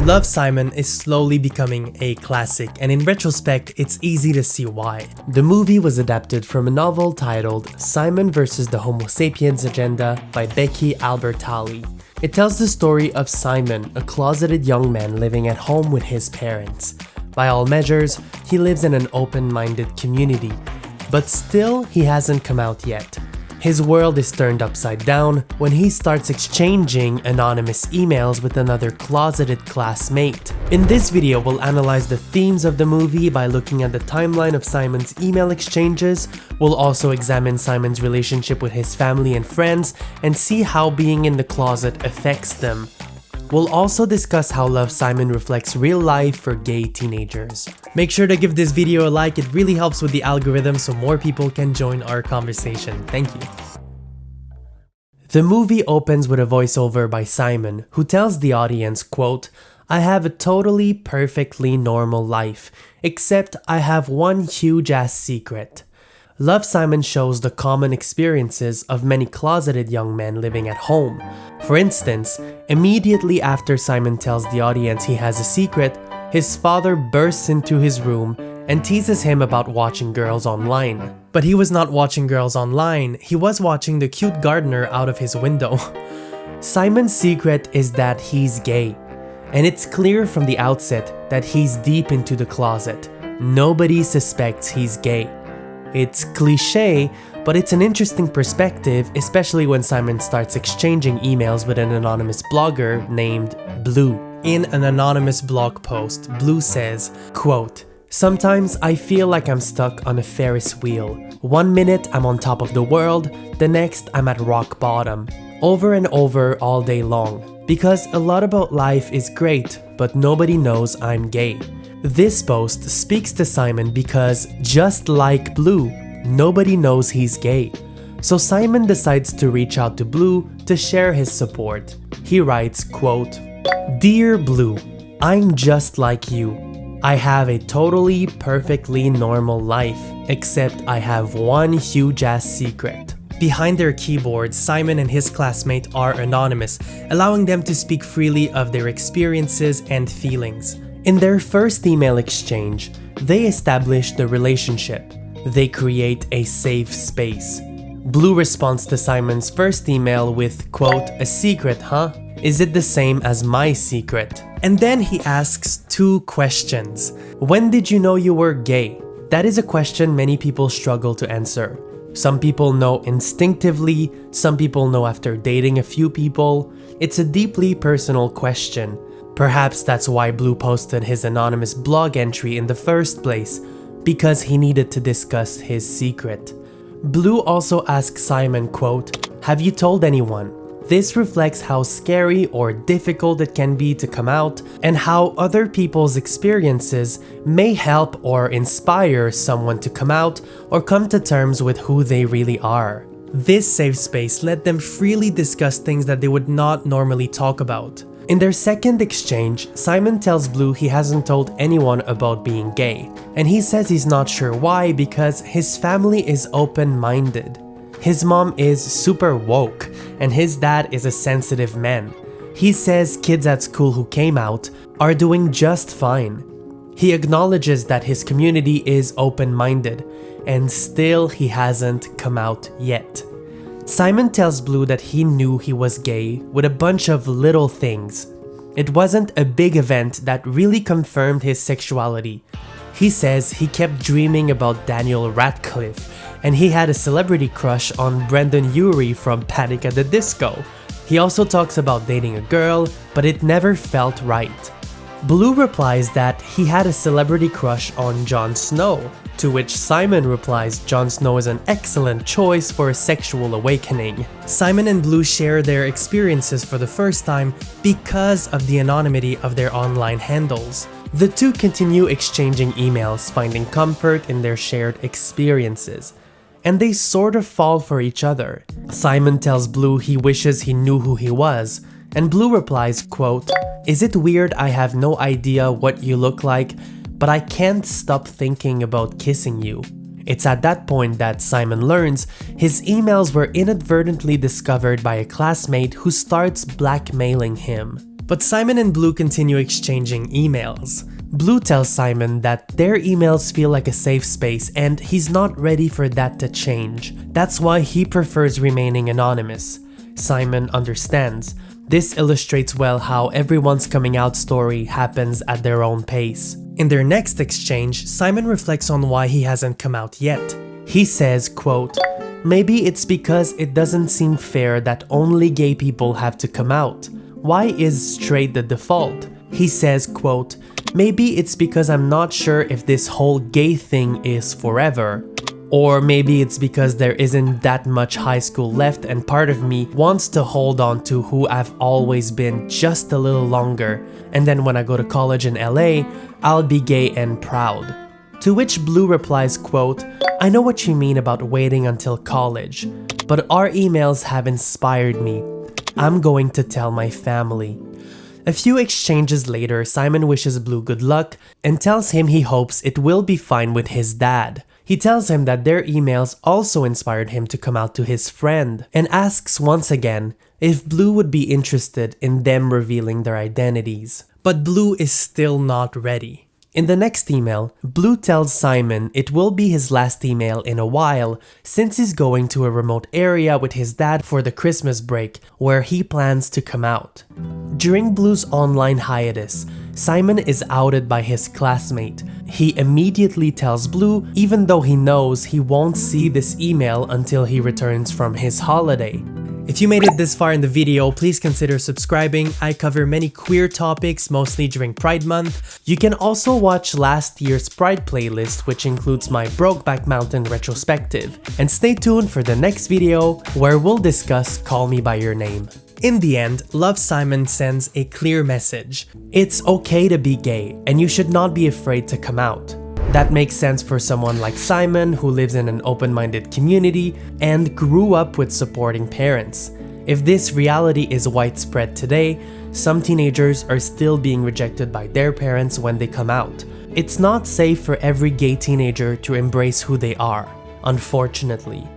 Love, Simon is slowly becoming a classic, and in retrospect, it's easy to see why. The movie was adapted from a novel titled Simon vs. the Homo sapiens Agenda by Becky Albertalli. It tells the story of Simon, a closeted young man living at home with his parents. By all measures, he lives in an open-minded community, but still he hasn't come out yet. His world is turned upside down when he starts exchanging anonymous emails with another closeted classmate. In this video, we'll analyze the themes of the movie by looking at the timeline of Simon's email exchanges. We'll also examine Simon's relationship with his family and friends and see how being in the closet affects them. We'll also discuss how Love, Simon reflects real life for gay teenagers. Make sure to give this video a like, it really helps with the algorithm so more people can join our conversation. Thank you. The movie opens with a voiceover by Simon, who tells the audience, quote, "I have a totally perfectly normal life, except I have one huge ass secret." Love, Simon shows the common experiences of many closeted young men living at home. For instance, immediately after Simon tells the audience he has a secret, his father bursts into his room and teases him about watching girls online. But he was not watching girls online, he was watching the cute gardener out of his window. Simon's secret is that he's gay, and it's clear from the outset that he's deep into the closet. Nobody suspects he's gay. It's cliché, but it's an interesting perspective, especially when Simon starts exchanging emails with an anonymous blogger named Blue. In an anonymous blog post, Blue says, quote, "Sometimes I feel like I'm stuck on a Ferris wheel. One minute I'm on top of the world, the next I'm at rock bottom. Over and over all day long. Because a lot about life is great, but nobody knows I'm gay." This post speaks to Simon because, just like Blue, nobody knows he's gay. So Simon decides to reach out to Blue to share his support. He writes, quote, "Dear Blue, I'm just like you. I have a totally perfectly normal life, except I have one huge ass secret." Behind their keyboards, Simon and his classmate are anonymous, allowing them to speak freely of their experiences and feelings. In their first email exchange, they establish the relationship. They create a safe space. Blue responds to Simon's first email with, quote, "A secret, huh? Is it the same as my secret?" And then he asks two questions. When did you know you were gay? That is a question many people struggle to answer. Some people know instinctively, some people know after dating a few people. It's a deeply personal question. Perhaps that's why Blue posted his anonymous blog entry in the first place, because he needed to discuss his secret. Blue also asks Simon, quote, "Have you told anyone?" This reflects how scary or difficult it can be to come out, and how other people's experiences may help or inspire someone to come out or come to terms with who they really are. This safe space let them freely discuss things that they would not normally talk about. In their second exchange, Simon tells Blue he hasn't told anyone about being gay, and he says he's not sure why because his family is open-minded. His mom is super woke, and his dad is a sensitive man. He says kids at school who came out are doing just fine. He acknowledges that his community is open-minded, and still he hasn't come out yet. Simon tells Blue that he knew he was gay with a bunch of little things. It wasn't a big event that really confirmed his sexuality. He says he kept dreaming about Daniel Radcliffe, and he had a celebrity crush on Brendan Urie from Panic at the Disco. He also talks about dating a girl, but it never felt right. Blue replies that he had a celebrity crush on Jon Snow, to which Simon replies Jon Snow is an excellent choice for a sexual awakening. Simon and Blue share their experiences for the first time because of the anonymity of their online handles. The two continue exchanging emails, finding comfort in their shared experiences. And they sort of fall for each other. Simon tells Blue he wishes he knew who he was, and Blue replies, quote, "Is it weird I have no idea what you look like, but I can't stop thinking about kissing you?" It's at that point that Simon learns his emails were inadvertently discovered by a classmate who starts blackmailing him. But Simon and Blue continue exchanging emails. Blue tells Simon that their emails feel like a safe space and he's not ready for that to change. That's why he prefers remaining anonymous. Simon understands. This illustrates well how everyone's coming out story happens at their own pace. In their next exchange, Simon reflects on why he hasn't come out yet. He says, quote, "Maybe it's because it doesn't seem fair that only gay people have to come out. Why is straight the default?" He says, quote, "Maybe it's because I'm not sure if this whole gay thing is forever. Or maybe it's because there isn't that much high school left and part of me wants to hold on to who I've always been just a little longer, and then when I go to college in LA, I'll be gay and proud." To which Blue replies, quote, "I know what you mean about waiting until college, but our emails have inspired me. I'm going to tell my family." A few exchanges later, Simon wishes Blue good luck and tells him he hopes it will be fine with his dad. He tells him that their emails also inspired him to come out to his friend and asks once again if Blue would be interested in them revealing their identities. But Blue is still not ready. In the next email, Blue tells Simon it will be his last email in a while since he's going to a remote area with his dad for the Christmas break where he plans to come out. During Blue's online hiatus, Simon is outed by his classmate. He immediately tells Blue even though he knows he won't see this email until he returns from his holiday. If you made it this far in the video, please consider subscribing. I cover many queer topics, mostly during Pride Month. You can also watch last year's Pride playlist, which includes my Brokeback Mountain retrospective. And stay tuned for the next video, where we'll discuss Call Me By Your Name. In the end, Love Simon sends a clear message. It's okay to be gay, and you should not be afraid to come out. That makes sense for someone like Simon, who lives in an open-minded community and grew up with supporting parents. If this reality is widespread today, some teenagers are still being rejected by their parents when they come out. It's not safe for every gay teenager to embrace who they are, unfortunately.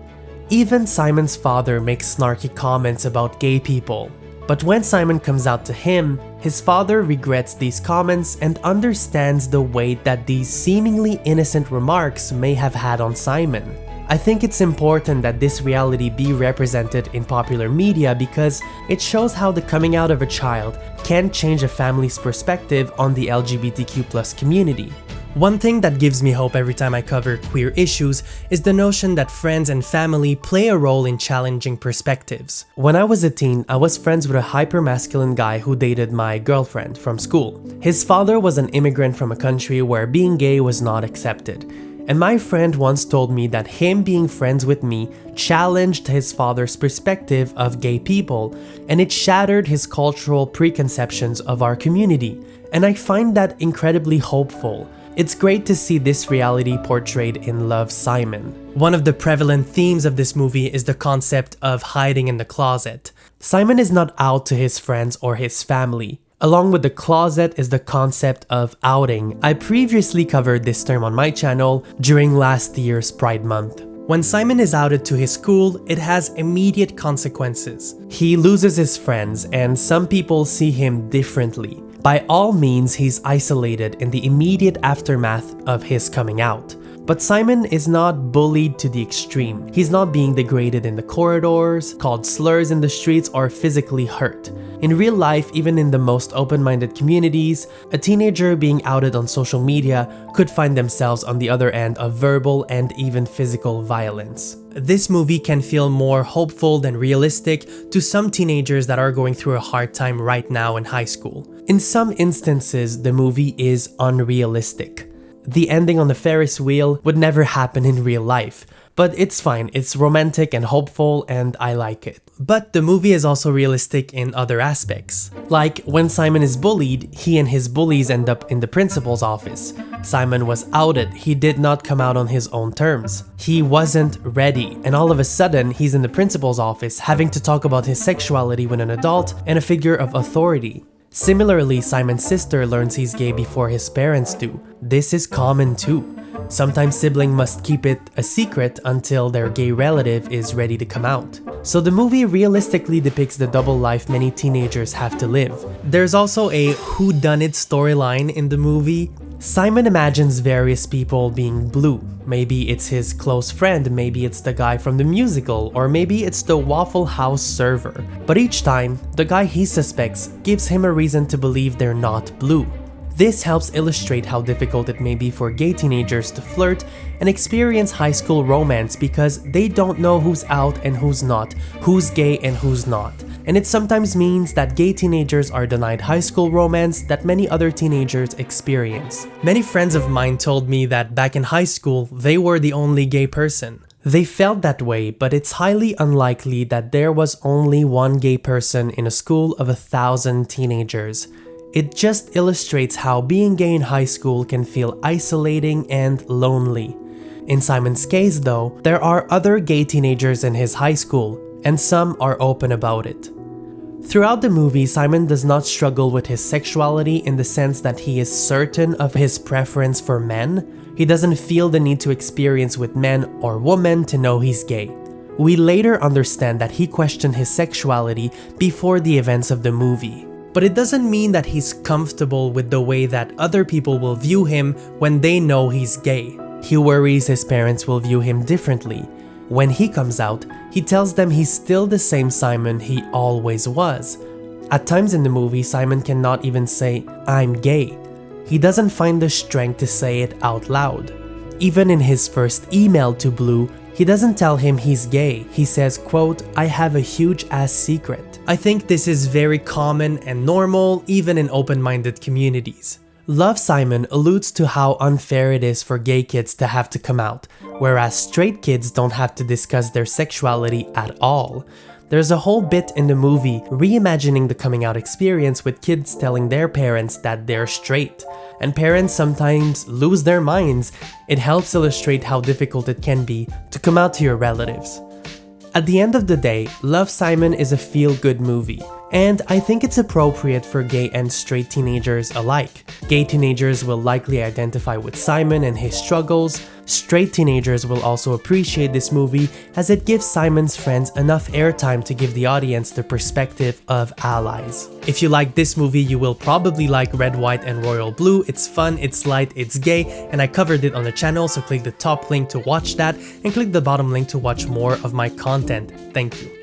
Even Simon's father makes snarky comments about gay people. But when Simon comes out to him, his father regrets these comments and understands the weight that these seemingly innocent remarks may have had on Simon. I think it's important that this reality be represented in popular media because it shows how the coming out of a child can change a family's perspective on the LGBTQ+ community. One thing that gives me hope every time I cover queer issues is the notion that friends and family play a role in challenging perspectives. When I was a teen, I was friends with a hyper-masculine guy who dated my girlfriend from school. His father was an immigrant from a country where being gay was not accepted. And my friend once told me that him being friends with me challenged his father's perspective of gay people, and it shattered his cultural preconceptions of our community. And I find that incredibly hopeful. It's great to see this reality portrayed in Love, Simon. One of the prevalent themes of this movie is the concept of hiding in the closet. Simon is not out to his friends or his family. Along with the closet is the concept of outing. I previously covered this term on my channel during last year's Pride Month. When Simon is outed to his school, it has immediate consequences. He loses his friends, and some people see him differently. By all means, he's isolated in the immediate aftermath of his coming out. But Simon is not bullied to the extreme. He's not being degraded in the corridors, called slurs in the streets, or physically hurt. In real life, even in the most open-minded communities, a teenager being outed on social media could find themselves on the other end of verbal and even physical violence. This movie can feel more hopeful than realistic to some teenagers that are going through a hard time right now in high school. In some instances, the movie is unrealistic. The ending on the Ferris wheel would never happen in real life, but it's fine, it's romantic and hopeful and I like it. But the movie is also realistic in other aspects. Like when Simon is bullied, he and his bullies end up in the principal's office. Simon was outed, he did not come out on his own terms. He wasn't ready, and all of a sudden he's in the principal's office having to talk about his sexuality with an adult and a figure of authority. Similarly, Simon's sister learns he's gay before his parents do. This is common too. Sometimes siblings must keep it a secret until their gay relative is ready to come out. So the movie realistically depicts the double life many teenagers have to live. There's also a whodunit storyline in the movie. Simon imagines various people being blue. Maybe it's his close friend, maybe it's the guy from the musical, or maybe it's the Waffle House server. But each time, the guy he suspects gives him a reason to believe they're not blue. This helps illustrate how difficult it may be for gay teenagers to flirt and experience high school romance because they don't know who's out and who's not, who's gay and who's not. And it sometimes means that gay teenagers are denied high school romance that many other teenagers experience. Many friends of mine told me that back in high school, they were the only gay person. They felt that way, but it's highly unlikely that there was only one gay person in a school of 1,000 teenagers. It just illustrates how being gay in high school can feel isolating and lonely. In Simon's case though, there are other gay teenagers in his high school, and some are open about it. Throughout the movie, Simon does not struggle with his sexuality in the sense that he is certain of his preference for men. He doesn't feel the need to experience with men or women to know he's gay. We later understand that he questioned his sexuality before the events of the movie. But it doesn't mean that he's comfortable with the way that other people will view him when they know he's gay. He worries his parents will view him differently. When he comes out, he tells them he's still the same Simon he always was. At times in the movie, Simon cannot even say, "I'm gay." He doesn't find the strength to say it out loud. Even in his first email to Blue, he doesn't tell him he's gay. He says, quote, "I have a huge ass secret." I think this is very common and normal, even in open-minded communities. Love, Simon alludes to how unfair it is for gay kids to have to come out, whereas straight kids don't have to discuss their sexuality at all. There's a whole bit in the movie reimagining the coming out experience with kids telling their parents that they're straight. And parents sometimes lose their minds. It helps illustrate how difficult it can be to come out to your relatives. At the end of the day, Love, Simon is a feel-good movie, and I think it's appropriate for gay and straight teenagers alike. Gay teenagers will likely identify with Simon and his struggles. Straight teenagers will also appreciate this movie as it gives Simon's friends enough airtime to give the audience the perspective of allies. If you like this movie, you will probably like Red, White, and Royal Blue. It's fun, it's light, it's gay, and I covered it on the channel, so click the top link to watch that and click the bottom link to watch more of my content. Thank you.